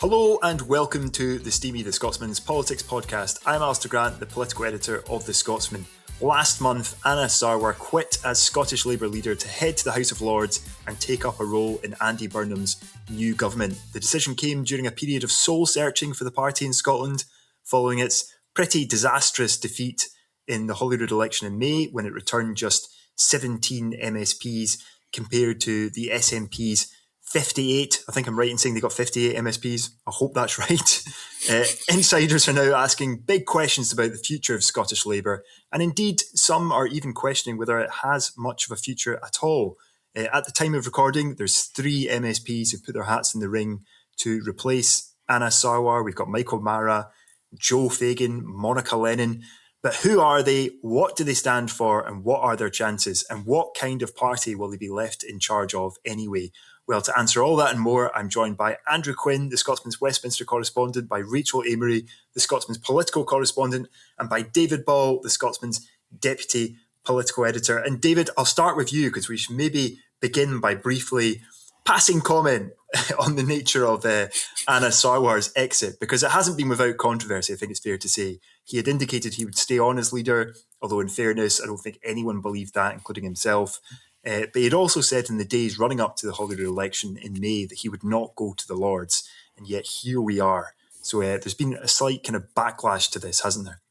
Hello and welcome to the Steamy the Scotsman's Politics Podcast. I'm Alistair Grant, the political editor of the Scotsman. Last month, Anna Sarwar quit as Scottish Labour leader to head to the House of Lords and take up a role in Andy Burnham's new government. The decision came during a period of soul-searching for the party in Scotland, following its pretty disastrous defeat in the Holyrood election in May, when it returned just 17 MSPs compared to the SNP's 58. I think I'm right in saying they got 58 MSPs. I hope that's right. Insiders are now asking big questions about the future of Scottish Labour, and indeed some are even questioning whether it has much of a future at all. At the time of recording, there's 3 MSPs who've put their hats in the ring to replace Anna Sarwar. We've got Michael Mara, Joe Fagan, Monica Lennon. But who are they? What do they stand for? And what are their chances? And what kind of party will they be left in charge of anyway? Well, to answer all that and more, I'm joined by Andrew Quinn, the Scotsman's Westminster correspondent, by Rachel Amery, the Scotsman's political correspondent, and by David Bol, the Scotsman's deputy political editor. And David, I'll start with you because we should maybe begin by briefly passing comment on the nature of Anna Sarwar's exit, because it hasn't been without controversy, I think it's fair to say. He had indicated he would stay on as leader, although in fairness, I don't think anyone believed that, including himself. But he had also said in the days running up to the Holyrood election in May that he would not go to the Lords, and yet here we are. So there's been a slight kind of backlash to this, hasn't there?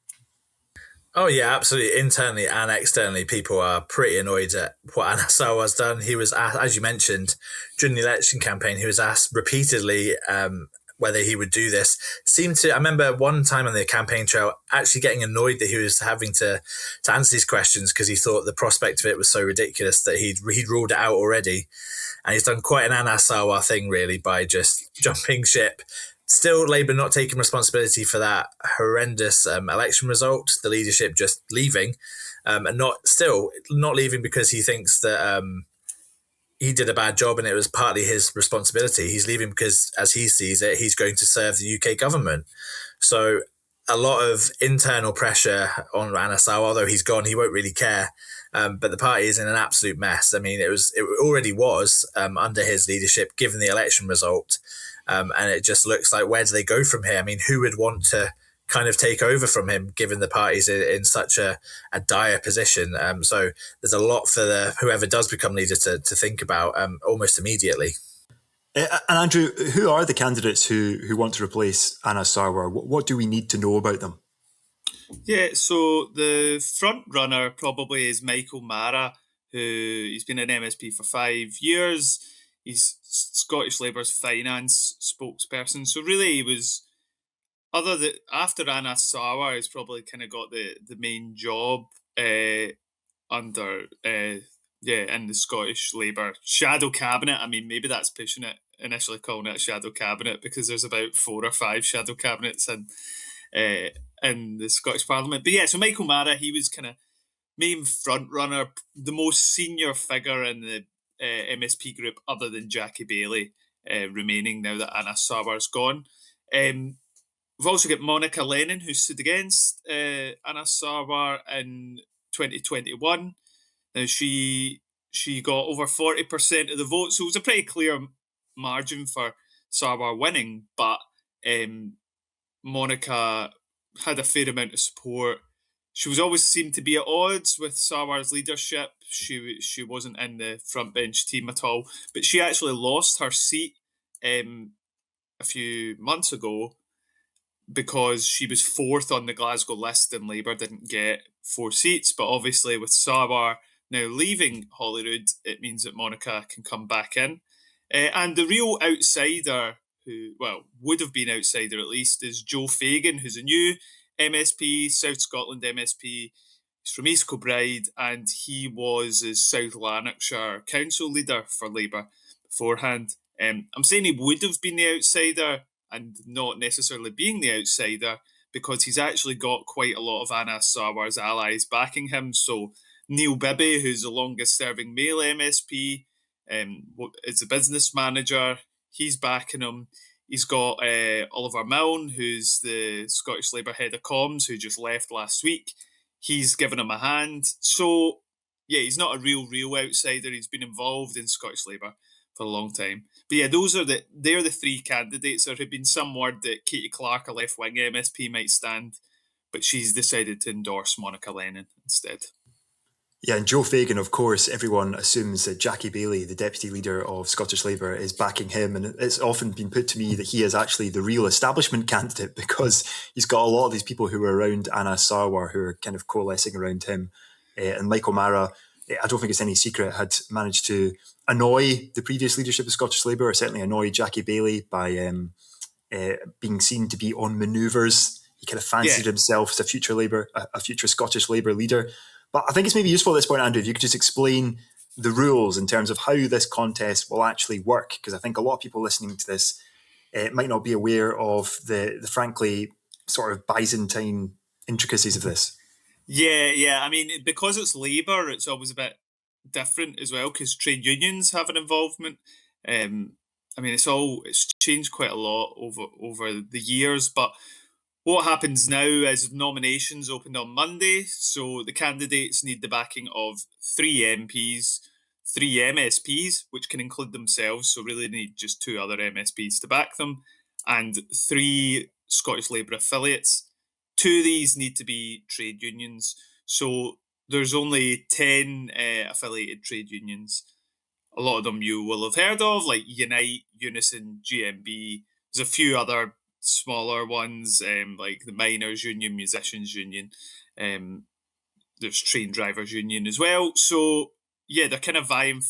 Oh yeah, absolutely. Internally and externally, people are pretty annoyed at what Anna Sarwar's done. He was asked, as you mentioned, during the election campaign, he was asked repeatedly whether he would do this. I remember one time on the campaign trail actually getting annoyed that he was having to answer these questions because he thought the prospect of it was so ridiculous that he'd ruled it out already. And he's done quite an Anna Sarwar thing, really, by just jumping ship. Still, Labour not taking responsibility for that horrendous election result, the leadership just leaving, and not leaving because he thinks that he did a bad job and it was partly his responsibility. He's leaving because, as he sees it, he's going to serve the UK government. So a lot of internal pressure on Anna Sarwar. Although he's gone, he won't really care. But the party is in an absolute mess. I mean, it already was under his leadership, given the election result. And it just looks like, where do they go from here? I mean, who would want to kind of take over from him, given the party's in such a dire position? So there's a lot for whoever does become leader to think about almost immediately. And Andrew, who are the candidates who want to replace Anna Sarwar? What do we need to know about them? Yeah, so the front runner probably is Michael Mara, he's been an MSP for 5 years. He's Scottish Labour's finance spokesperson. So really he was, after Anna Sarwar, he's probably kind of got the main job in the Scottish Labour shadow cabinet. I mean, maybe that's pushing it, initially calling it a shadow cabinet, because there's about 4 or 5 shadow cabinets in the Scottish Parliament. But yeah, so Michael Mara, he was kind of main front runner, the most senior figure in the MSP group other than Jackie Baillie remaining now that Anna Sarwar's gone. We've also got Monica Lennon, who stood against Anna Sarwar in 2021. Now she got over 40% of the vote, so it was a pretty clear margin for Sarwar winning, but Monica had a fair amount of support. She was always seemed to be at odds with Sarwar's leadership. She wasn't in the front bench team at all, but she actually lost her seat a few months ago because she was 4th on the Glasgow list and Labour didn't get 4 seats. But obviously with Sarwar now leaving Holyrood, it means that Monica can come back in. And the real outsider, who, well, would have been outsider at least, is Joe Fagan, who's a new MSP, South Scotland MSP. He's from East Kilbride, and he was as South Lanarkshire council leader for Labour beforehand. I'm saying he would have been the outsider and not necessarily being the outsider because he's actually got quite a lot of Anna Sarwar's allies backing him. So Neil Bibby, who's the longest serving male MSP, is the business manager. He's backing him. He's got Oliver Milne, who's the Scottish Labour head of comms, who just left last week. He's given him a hand. So, yeah, he's not a real outsider. He's been involved in Scottish Labour for a long time. But yeah, they're the three candidates. There had been some word that Katie Clark, a left-wing MSP, might stand, but she's decided to endorse Monica Lennon instead. Yeah, and Joe Fagan, of course, everyone assumes that Jackie Baillie, the deputy leader of Scottish Labour, is backing him. And it's often been put to me that he is actually the real establishment candidate because he's got a lot of these people who are around Anna Sarwar who are kind of coalescing around him. And Michael Mara, I don't think it's any secret, had managed to annoy the previous leadership of Scottish Labour, or certainly annoy Jackie Baillie by being seen to be on manoeuvres. He kind of fancied himself as a future Scottish Labour leader. But I think it's maybe useful at this point, Andrew, if you could just explain the rules in terms of how this contest will actually work, because I think a lot of people listening to this might not be aware of the frankly sort of Byzantine intricacies of this. Yeah. I mean, because it's Labour, it's always a bit different as well, because trade unions have an involvement. I mean, it's changed quite a lot over the years, but what happens now is nominations opened on Monday, so the candidates need the backing of 3 MPs, 3 MSPs, which can include themselves, so really need just 2 other MSPs to back them, and 3 Scottish Labour affiliates. 2 of these need to be trade unions, so there's only 10 affiliated trade unions. A lot of them you will have heard of, like Unite, Unison, GMB. There's a few other smaller ones, like the Miners Union, Musicians Union. There's Train Drivers Union as well. So, yeah, they're kind of vying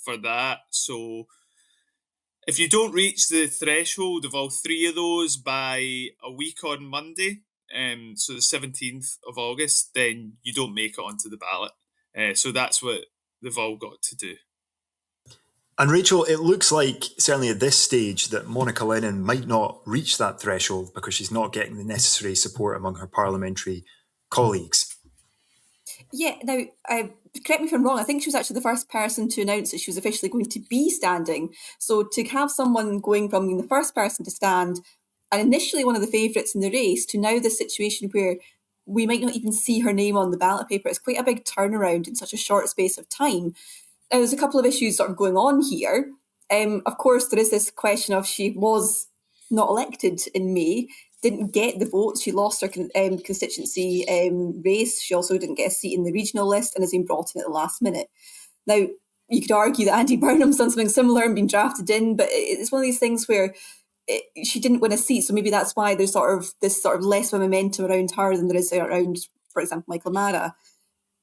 for that. So, if you don't reach the threshold of all 3 of those by a week on Monday, so the 17th of August, then you don't make it onto the ballot. So that's what they've all got to do. And Rachel, it looks like, certainly at this stage, that Monica Lennon might not reach that threshold because she's not getting the necessary support among her parliamentary colleagues. Yeah, now, correct me if I'm wrong, I think she was actually the first person to announce that she was officially going to be standing. So to have someone going from being the first person to stand, and initially one of the favourites in the race, to now this situation where we might not even see her name on the ballot paper, it's quite a big turnaround in such a short space of time. Now, there's a couple of issues sort of going on here. Of course, there is this question of she was not elected in May, didn't get the votes. She lost her constituency race. She also didn't get a seat in the regional list and has been brought in at the last minute. Now, you could argue that Andy Burnham's done something similar and been drafted in, but it's one of these things where she didn't win a seat, so maybe that's why there's this less of a momentum around her than there is around, for example, Michael Mara.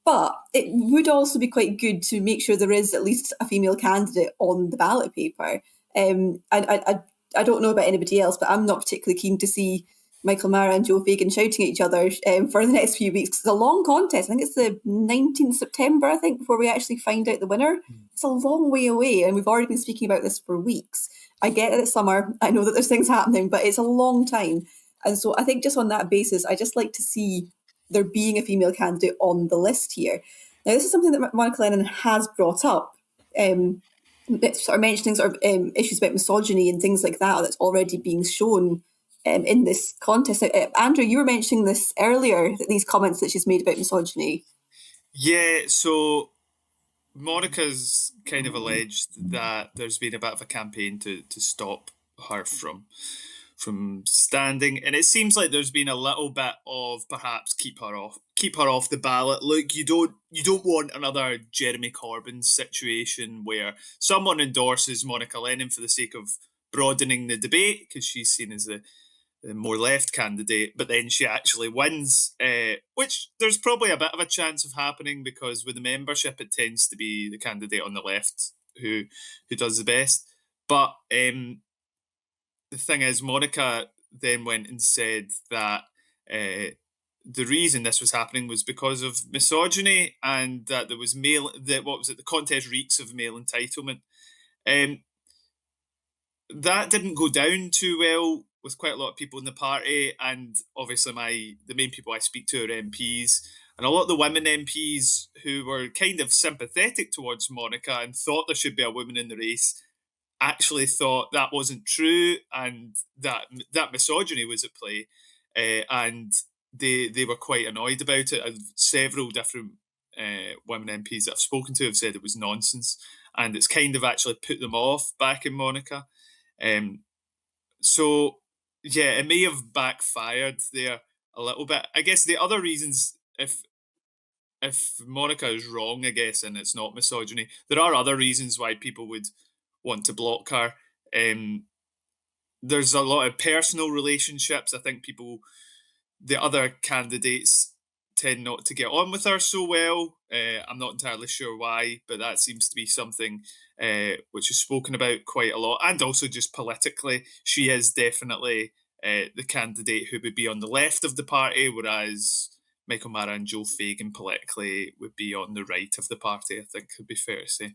But it would also be quite good to make sure there is at least a female candidate on the ballot paper. I don't know about anybody else, but I'm not particularly keen to see Michael Mara and Joe Fagan shouting at each other for the next few weeks. It's a long contest. I think it's the 19th September, before we actually find out the winner. It's a long way away, and we've already been speaking about this for weeks. I get that it's summer. I know that there's things happening, but it's a long time. And so I think just on that basis, I just like to see there being a female candidate on the list here. Now, this is something that Monica Lennon has brought up, mentioning issues about misogyny and things like that that's already being shown in this contest. Andrew, you were mentioning this earlier, these comments that she's made about misogyny. Yeah, so Monica's kind of alleged that there's been a bit of a campaign to stop her from standing, and it seems like there's been a little bit of perhaps keep her off the ballot. Look, you don't want another Jeremy Corbyn situation where someone endorses Monica Lennon for the sake of broadening the debate because she's seen as the more left candidate, but then she actually wins, which there's probably a bit of a chance of happening because with the membership it tends to be the candidate on the left who does the best. But the thing is, Monica then went and said that the reason this was happening was because of misogyny and that there was the contest reeks of male entitlement. That didn't go down too well with quite a lot of people in the party, and obviously the main people I speak to are MPs, and a lot of the women MPs who were kind of sympathetic towards Monica and thought there should be a woman in the race actually thought that wasn't true and that misogyny was at play, and they were quite annoyed about it. And several different women MPs that I've spoken to have said it was nonsense. and it's kind of actually put them off back in Monica. So yeah, it may have backfired there a little bit. I guess the other reasons, if Monica is wrong, I guess, and it's not misogyny, there are other reasons why people would want to block her. There's a lot of personal relationships. I think the other candidates tend not to get on with her so well. I'm not entirely sure why, but that seems to be something which is spoken about quite a lot. And also just politically, she is definitely the candidate who would be on the left of the party, whereas Michael Mara and Joe Fagan politically would be on the right of the party, I think would be fair to say.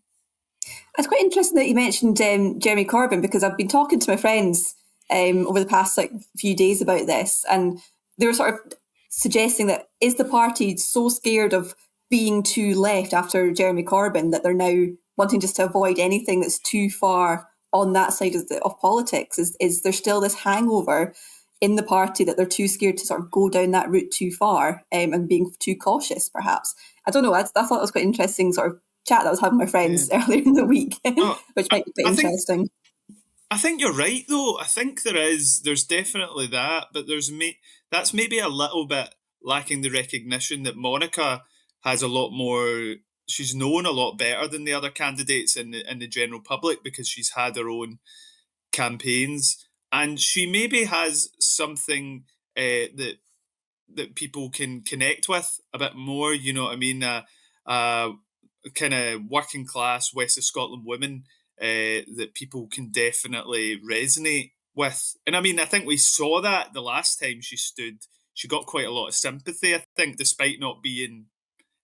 It's quite interesting that you mentioned Jeremy Corbyn, because I've been talking to my friends over the past few days about this, and they were sort of suggesting that is the party so scared of being too left after Jeremy Corbyn that they're now wanting just to avoid anything that's too far on that side of politics? Is there still this hangover in the party that they're too scared to sort of go down that route too far and being too cautious, perhaps? I don't know. I thought it was quite interesting sort of chat that I was having with my friends earlier in the week, which might be quite interesting. I think you're right, though. I think there's definitely that, but that's maybe a little bit lacking the recognition that Monica has a lot more. She's known a lot better than the other candidates in the general public because she's had her own campaigns, and she maybe has something that people can connect with a bit more. You know what I mean? Kind of working class West of Scotland women that people can definitely resonate with. And I mean, I think we saw that the last time she stood. She got quite a lot of sympathy, I think, despite not being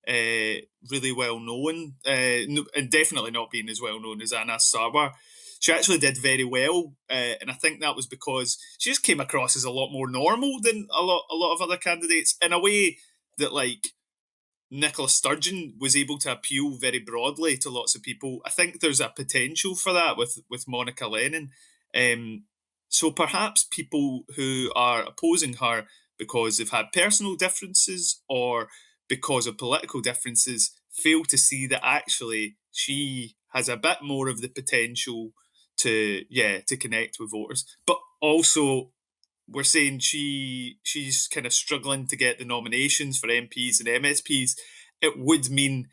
really well known, and definitely not being as well known as Anna Sarwar. She actually did very well, and I think that was because she just came across as a lot more normal than a lot of other candidates, in a way that, like, Nicola Sturgeon was able to appeal very broadly to lots of people. I think there's a potential for that with Monica Lennon. So perhaps people who are opposing her because they've had personal differences or because of political differences fail to see that actually she has a bit more of the potential to connect with voters. But also, we're saying she's kind of struggling to get the nominations for MPs and MSPs. It would mean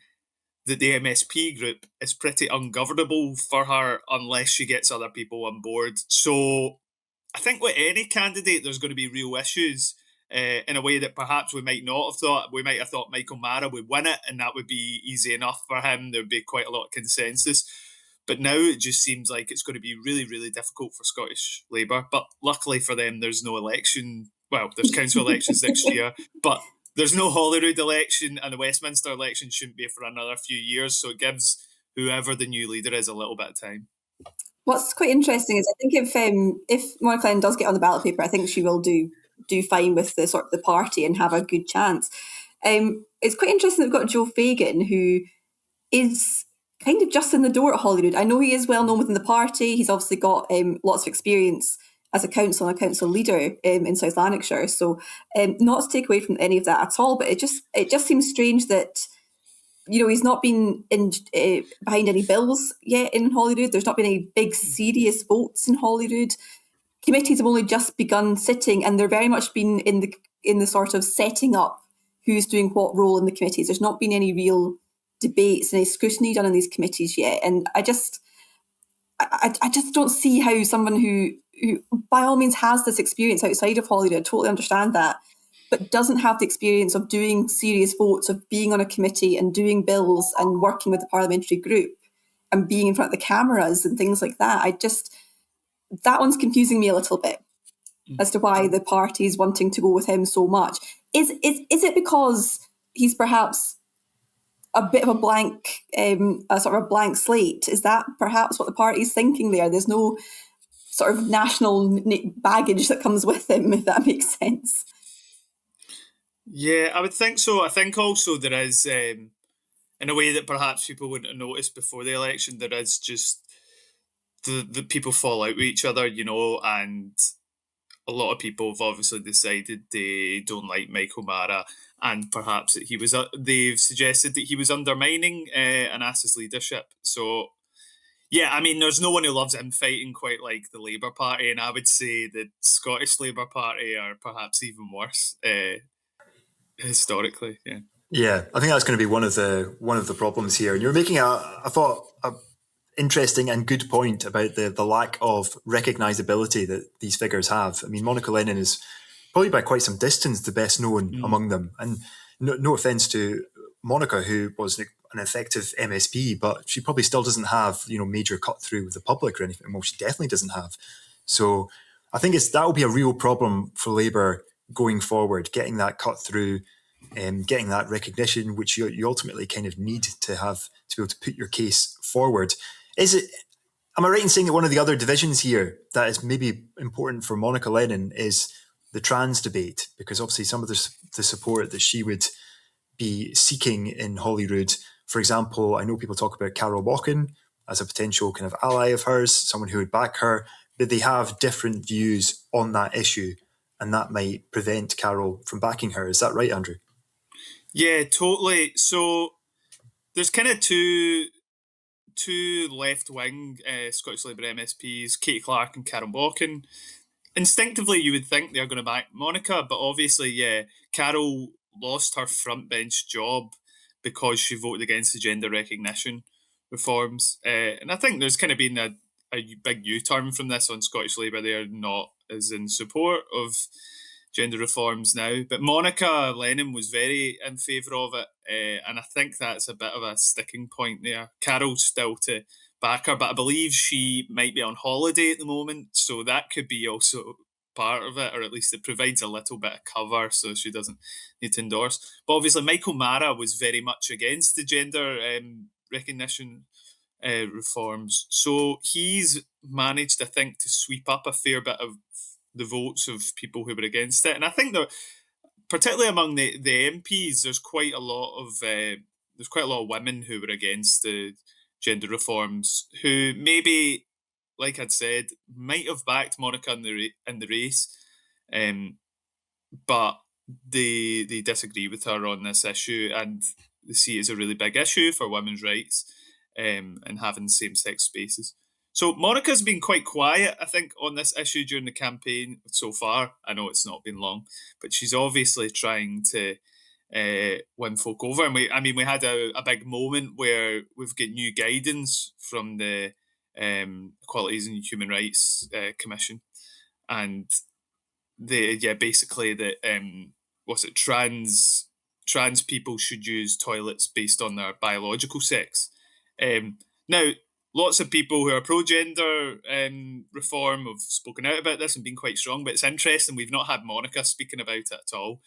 that the MSP group is pretty ungovernable for her unless she gets other people on board. So I think with any candidate, there's going to be real issues in a way that perhaps we might not have thought. We might have thought Michael Mara would win it, and that would be easy enough for him. There would be quite a lot of consensus. But now it just seems like it's going to be really, really difficult for Scottish Labour. But luckily for them, there's no election. Well, there's council elections next year, but there's no Holyrood election, and the Westminster election shouldn't be for another few years. So it gives whoever the new leader is a little bit of time. What's quite interesting is I think if Monica Lennon does get on the ballot paper, I think she will do fine with the sort of the party and have a good chance. It's quite interesting that we've got Joe Fagan, who is kind of just in the door at Holyrood. I know he is well known within the party. He's obviously got lots of experience as a council and a council leader in South Lanarkshire. So not to take away from any of that at all, but it just seems strange that, you know, he's not been behind any bills yet in Holyrood. There's not been any big serious votes in Holyrood. Committees have only just begun sitting, and they're very much been in the sort of setting up who's doing what role in the committees. There's not been any real debates and any scrutiny done in these committees yet. And I just don't see how someone who by all means has this experience outside of Holyrood, I totally understand that, but doesn't have the experience of doing serious votes, of being on a committee and doing bills and working with the parliamentary group and being in front of the cameras and things like that. That one's confusing me a little bit as to why the party is wanting to go with him so much. Is it because he's perhaps a bit of a blank, a sort of a blank slate? Is that perhaps what the party's thinking there? There's no sort of national baggage that comes with him, if that makes sense. Yeah, I would think so. I think also there is, in a way that perhaps people wouldn't have noticed before the election, there is just the people fall out with each other, you know, and a lot of people have obviously decided they don't like Michael Mara, and perhaps that they've suggested that he was undermining Anas's leadership. So Yeah, I mean, there's no one who loves infighting quite like the Labour Party, and I would say the Scottish Labour Party are perhaps even worse historically. Yeah. Yeah, I think that's going to be one of the problems here. And you're making I thought, a interesting and good point about the lack of recognisability that these figures have. I mean, Monica Lennon is probably by quite some distance the best known among them. And no offence to Monica, who was an effective MSP, but she probably still doesn't have, major cut through with the public or anything. Well, she definitely doesn't have. So I think that will be a real problem for Labour going forward, getting that cut through, getting that recognition, which you ultimately kind of need to have to be able to put your case forward. Am I right in saying that one of the other divisions here that is maybe important for Monica Lennon is the trans debate? Because obviously some of the support that she would be seeking in Holyrood, for example, I know people talk about Carol Walken as a potential kind of ally of hers, someone who would back her, but they have different views on that issue, and that might prevent Carol from backing her. Is that right, Andrew? Yeah, totally. So there's kind of two left-wing Scottish Labour MSPs, Katie Clark and Carol Walken. Instinctively, you would think they're going to back Monica, but obviously, yeah, Carol lost her frontbench job because she voted against the gender recognition reforms. And I think there's kind of been a big U-turn from this on Scottish Labour. They are not as in support of gender reforms now. But Monica Lennon was very in favour of it. And I think that's a bit of a sticking point there. Carol's still to back her, but I believe she might be on holiday at the moment. So that could be also part of it, or at least it provides a little bit of cover so she doesn't need to endorse. But obviously Michael Mara was very much against the gender recognition reforms. So he's managed, I think, to sweep up a fair bit of the votes of people who were against it. And I think that particularly among the MPs, there's quite a lot of women who were against the gender reforms, who maybe, like I'd said, might have backed Monica in the race, but they disagree with her on this issue, and they see it as a really big issue for women's rights and having same-sex spaces. So Monica's been quite quiet, I think, on this issue during the campaign so far. I know it's not been long, but she's obviously trying to win folk over. And we had a big moment where we've got new guidance from the Equalities and Human Rights Commission, and basically that trans people should use toilets based on their biological sex. Now, lots of people who are pro-gender reform have spoken out about this and been quite strong, but it's interesting, we've not had Monica speaking about it at all.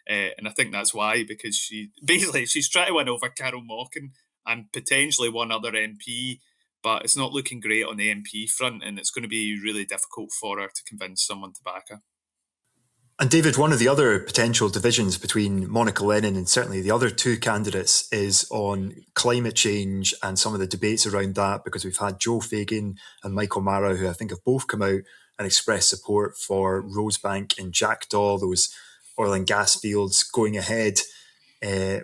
And I think that's why, because she's trying to win over Carol Walken and potentially one other MP, but it's not looking great on the MP front, and it's going to be really difficult for her to convince someone to back her. And David, one of the other potential divisions between Monica Lennon and certainly the other two candidates is on climate change and some of the debates around that, because we've had Joe Fagan and Michael Mara, who I think have both come out and expressed support for Rosebank and Jackdaw, those oil and gas fields going ahead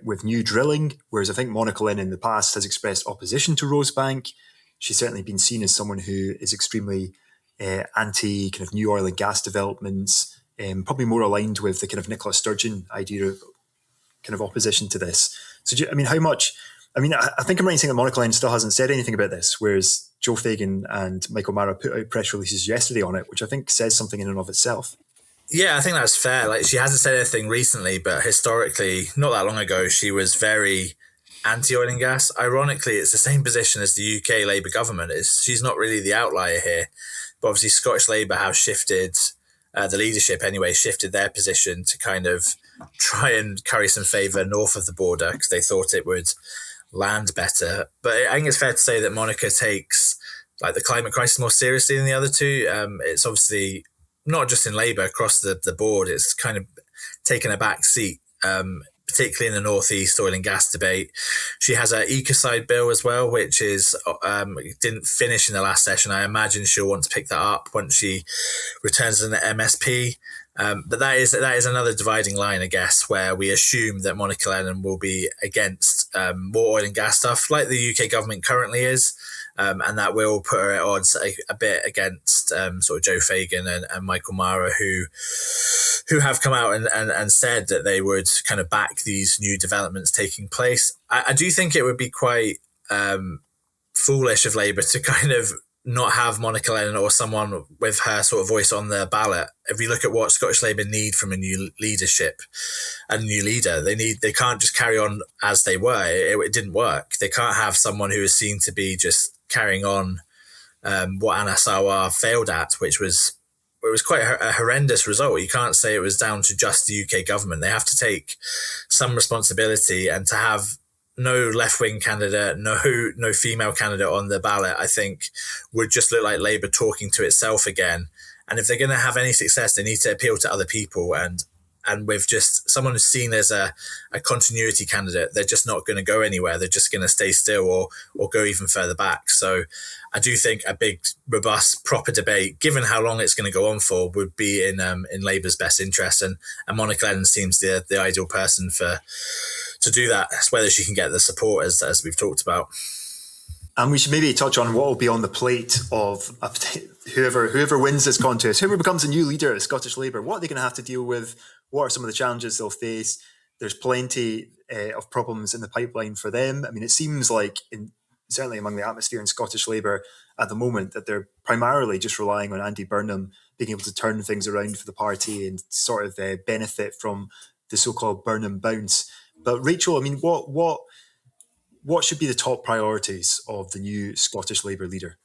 with new drilling, whereas I think Monica Lennon in the past has expressed opposition to Rosebank. She's certainly been seen as someone who is extremely anti kind of new oil and gas developments, probably more aligned with the kind of Nicola Sturgeon idea of kind of opposition to this. So, how much? I think I'm right in saying that Monica Lennon still hasn't said anything about this, whereas Joe Fagan and Michael Mara put out press releases yesterday on it, which I think says something in and of itself. Yeah, I think that's fair. Like, she hasn't said anything recently, but historically, not that long ago, she was very anti-oil and gas. Ironically, it's the same position as the UK Labour government. She's not really the outlier here. But obviously, Scottish Labour have shifted, the leadership anyway, shifted their position to kind of try and curry some favour north of the border because they thought it would land better. But I think it's fair to say that Monica takes like the climate crisis more seriously than the other two. It's obviously not just in Labour, across the board, it's kind of taken a back seat, particularly in the Northeast oil and gas debate. She has an ecocide bill as well, which is didn't finish in the last session. I imagine she'll want to pick that up once she returns as an MSP. But that is another dividing line, I guess, where we assume that Monica Lennon will be against more oil and gas stuff, like the UK government currently is. and that will put her at odds a bit against sort of Joe Fagan and Michael Mara, who have come out and said that they would kind of back these new developments taking place. I do think it would be quite foolish of Labour to kind of not have Monica Lennon or someone with her sort of voice on the ballot. If you look at what Scottish Labour need from a new leadership, a new leader, they can't just carry on as they were. It didn't work. They can't have someone who is seen to be just carrying on what Anna Sawar failed at, which was quite a horrendous result. You can't say it was down to just the UK government. They have to take some responsibility, and to have no left-wing candidate, no female candidate on the ballot, I think would just look like Labour talking to itself again. And if they're going to have any success, they need to appeal to other people. And with just someone who's seen as a continuity candidate, they're just not going to go anywhere. They're just going to stay still or go even further back. So I do think a big, robust, proper debate, given how long it's going to go on for, would be in Labour's best interest. And Monica Lennon seems the ideal person to do that. It's whether she can get the support, as we've talked about. And we should maybe touch on what will be on the plate of whoever wins this contest, whoever becomes a new leader at Scottish Labour. What are they going to have to deal with? What are some of the challenges they'll face? There's plenty of problems in the pipeline for them. I mean, it seems like, certainly among the atmosphere in Scottish Labour at the moment, that they're primarily just relying on Andy Burnham being able to turn things around for the party and sort of benefit from the so-called Burnham bounce. But Rachel, I mean, what should be the top priorities of the new Scottish Labour leader?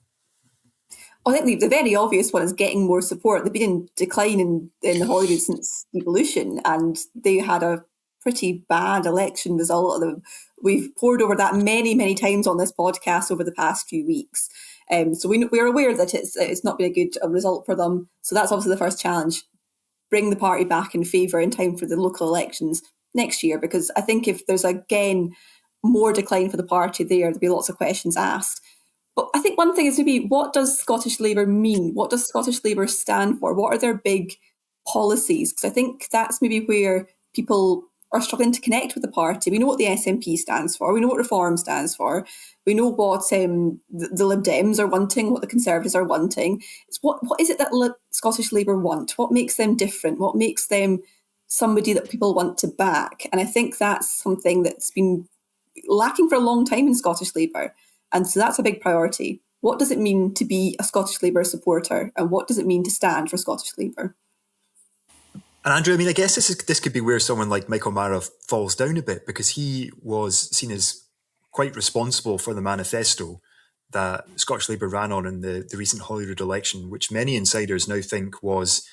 I think the very obvious one is getting more support. They've been in decline in the Holyrood since devolution, and they had a pretty bad election result. We've poured over that many, many times on this podcast over the past few weeks. So we're aware that it's not been a good result for them. So that's obviously the first challenge. Bring the party back in favour in time for the local elections next year, because I think if there's again more decline for the party there'll be lots of questions asked. But I think one thing is maybe, what does Scottish Labour mean? What does Scottish Labour stand for? What are their big policies? Because I think that's maybe where people are struggling to connect with the party. We know what the SNP stands for. We know what Reform stands for. We know what the Lib Dems are wanting, what the Conservatives are wanting. It's what is it that Scottish Labour want? What makes them different? What makes them somebody that people want to back? And I think that's something that's been lacking for a long time in Scottish Labour. And so that's a big priority. What does it mean to be a Scottish Labour supporter? And what does it mean to stand for Scottish Labour? And Andrew, I mean, I guess this could be where someone like Michael Mara falls down a bit, because he was seen as quite responsible for the manifesto that Scottish Labour ran on in the recent Holyrood election, which many insiders now think was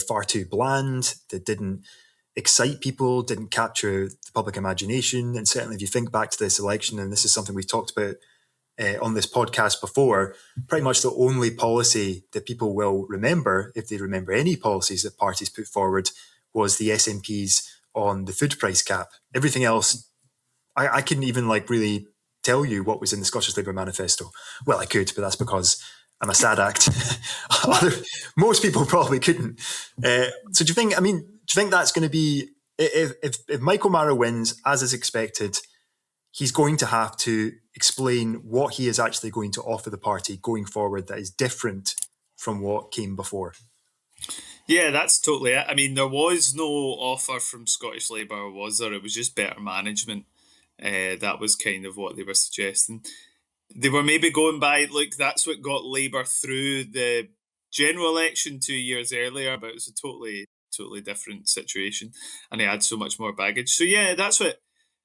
far too bland, that didn't excite people, didn't capture the public imagination. And certainly if you think back to this election, and this is something we've talked about on this podcast before, pretty much the only policy that people will remember, if they remember any policies that parties put forward, was the SNP's on the food price cap. Everything else, I couldn't even really tell you what was in the Scottish Labour manifesto. Well, I could, but that's because I'm a sad act. Most people probably couldn't. So do you think that's going to be, if Michael Mara wins, as is expected, he's going to have to explain what he is actually going to offer the party going forward that is different from what came before? Yeah, that's totally it. I mean, there was no offer from Scottish Labour, was there? It was just better management. That was kind of what they were suggesting. They were maybe going by, that's what got Labour through the general election 2 years earlier, but it was a totally different situation, and they had so much more baggage. So yeah, that's what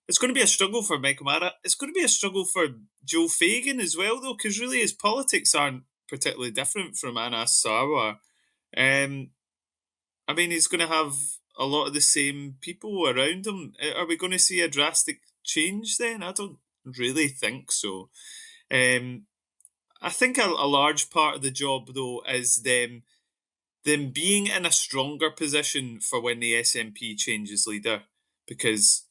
it's going to be, a struggle for Michael Mara. It's going to be a struggle for Joe Fagan as well, though, because really his politics aren't particularly different from Anna Sawar. I mean, he's going to have a lot of the same people around him. Are we going to see a drastic change then? I don't really think so. I think a large part of the job, though, is them being in a stronger position for when the SNP changes leader, because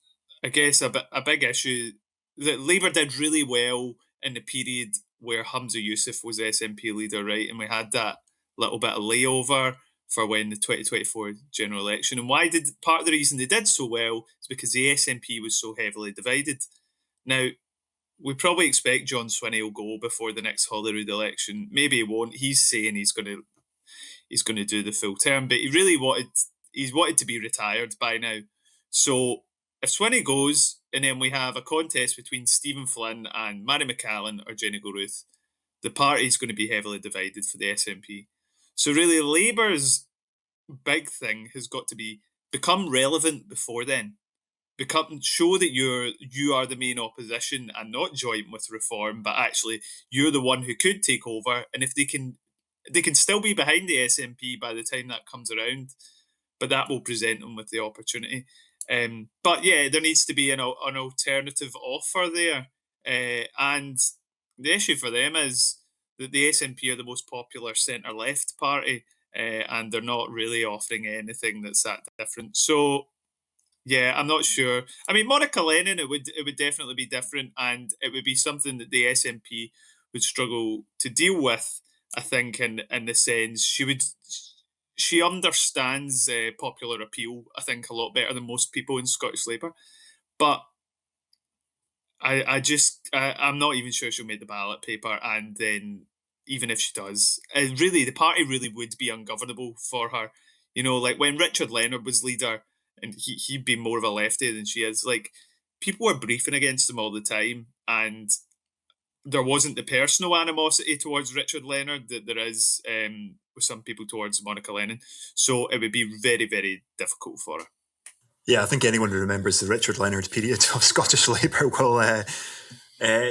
I guess a big issue that Labour did really well in the period where Hamza Yousaf was SNP leader, right? And we had that little bit of layover for when the 2024 general election. And part of the reason they did so well is because the SNP was so heavily divided. Now, we probably expect John Swinney will go before the next Holyrood election. Maybe he won't. He's saying he's going to do the full term, but he's wanted to be retired by now. So if Swinney goes, and then we have a contest between Stephen Flynn and Mary McCallan or Jenny Goruth, the party's going to be heavily divided for the SNP. So really, Labour's big thing has got to become relevant before then. Show that you are the main opposition and not joint with Reform, but actually you're the one who could take over. And if they can still be behind the SNP by the time that comes around, but that will present them with the opportunity. But yeah, there needs to be an alternative offer there. And the issue for them is that the SNP are the most popular centre-left party, and they're not really offering anything that's that different. So yeah, I'm not sure. I mean, Monica Lennon, it would definitely be different, and it would be something that the SNP would struggle to deal with. I think, in the sense she understands popular appeal, I think, a lot better than most people in Scottish Labour. But I'm not even sure she'll make the ballot paper, and then even if she does, really the party really would be ungovernable for her. You know, like when Richard Leonard was leader, and he'd be more of a lefty than she is. Like, people were briefing against him all the time, and there wasn't the personal animosity towards Richard Leonard that there is with some people towards Monica Lennon. So it would be very, very difficult for her. Yeah, I think anyone who remembers the Richard Leonard period of Scottish Labour will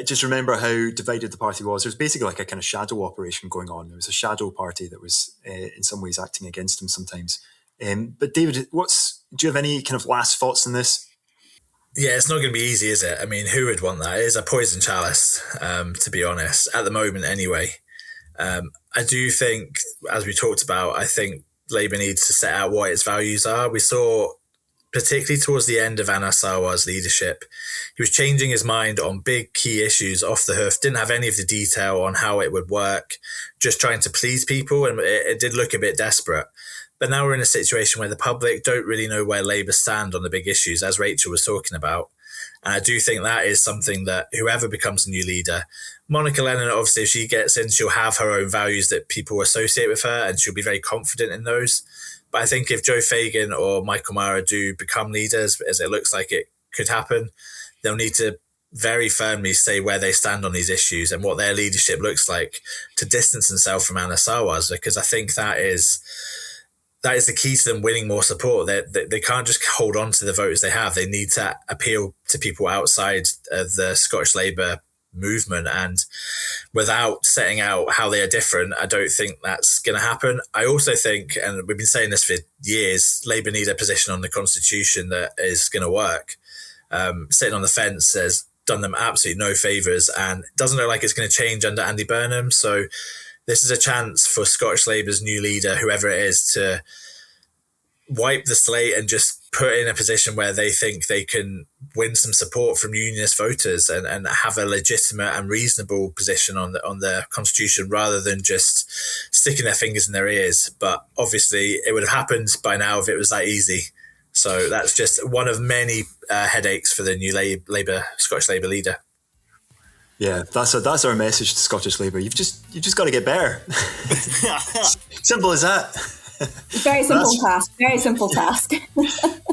just remember how divided the party was. There was basically like a kind of shadow operation going on. There was a shadow party that was in some ways acting against him sometimes. But David, do you have any kind of last thoughts on this? Yeah, it's not going to be easy, is it? I mean, who would want that? It is a poison chalice, to be honest, at the moment anyway. I do think, as we talked about, I think Labour needs to set out what its values are. We saw, particularly towards the end of Anna Sarwar's leadership, he was changing his mind on big key issues off the hoof, didn't have any of the detail on how it would work, just trying to please people, and it did look a bit desperate. But now we're in a situation where the public don't really know where Labour stand on the big issues, as Rachel was talking about. And I do think that is something that whoever becomes the new leader, Monica Lennon, obviously, if she gets in, she'll have her own values that people associate with her, and she'll be very confident in those. But I think if Joe Fagan or Michael Mara do become leaders, as it looks like it could happen, they'll need to very firmly say where they stand on these issues and what their leadership looks like to distance themselves from Anna Sarwar's, because I think that is the key to them winning more support. They can't just hold on to the voters they have. They need to appeal to people outside of the Scottish Labour movement, and without setting out how they are different, I don't think that's going to happen. I also think, and we've been saying this for years, Labour need a position on the Constitution that is going to work. Sitting on the fence has done them absolutely no favours, and it doesn't look like it's going to change under Andy Burnham. So this is a chance for Scottish Labour's new leader, whoever it is, to wipe the slate and just put in a position where they think they can win some support from unionist voters and have a legitimate and reasonable position on the Constitution, rather than just sticking their fingers in their ears. But obviously it would have happened by now if it was that easy. So that's just one of many headaches for the new Scottish Labour leader. Yeah, that's our message to Scottish Labour. You've just got to get better. Simple as that. Very simple task.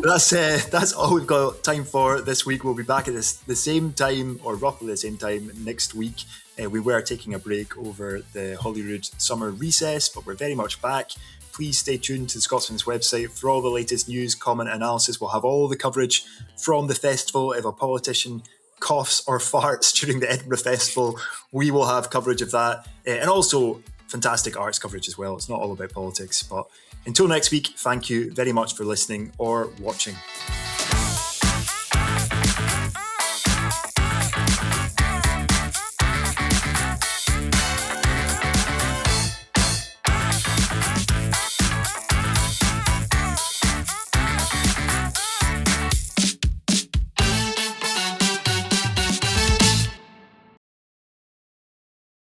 That's all we've got time for this week. We'll be back at the same time, or roughly the same time, next week. We were taking a break over the Holyrood summer recess, but we're very much back. Please stay tuned to the Scotsman's website for all the latest news, comment, analysis. We'll have all the coverage from the festival. If a politician coughs or farts during the Edinburgh Festival, we will have coverage of that, and also fantastic arts coverage as well. It's not all about politics. But until next week, thank you very much for listening or watching.